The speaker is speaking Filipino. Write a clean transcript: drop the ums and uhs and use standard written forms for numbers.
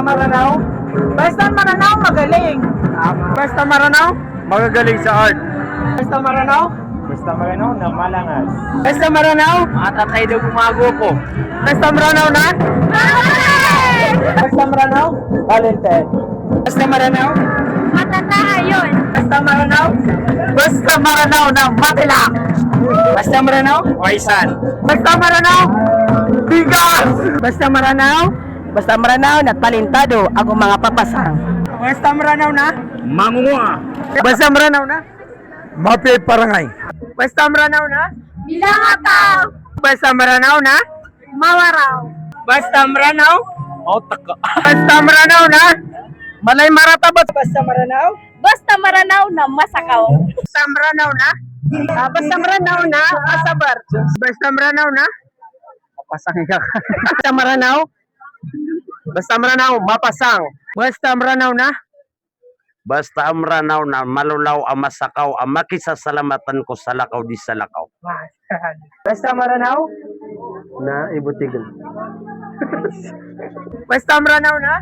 maranaw? Basta maranaw, magaling. Basta maranaw? Magagaling sa art. Basta maranaw? Basta maranaw na malangas. Basta maranaw? Matatay daw gumago ko. Basta maranaw na? Basta maranaw? Talented. Basta maranaw? Matatayon. Basta maranaw? Basta maranaw na matila. Basta maranaw? Waisan. Basta maranaw? Bigas! Basta maranaw? Basta maranaw na talentado ako mga papasang. Basta maranaw na? Mangunga. Basta maranaw na? Mapi parangay. Basta maranaw na? Bilangataw. Basta maranaw na? Mawaraw. Basta maranaw? Otak ka. Basta maranaw na? Malay maratabat. Basta maranaw? Basta maranaw na masakaw. Basta maranaw na? Basta maranaw na? Asabar. Basta maranaw na? Papasang ka. Basta maranaw? Basta maranaw, mapasang. Basta maranaw na? Basta amranaw na malulaw ang masakaw ang makisasalamatan ko sa lakaw di sa lakaw. Basta maranaw? Na ibutigan. Basta maranaw na?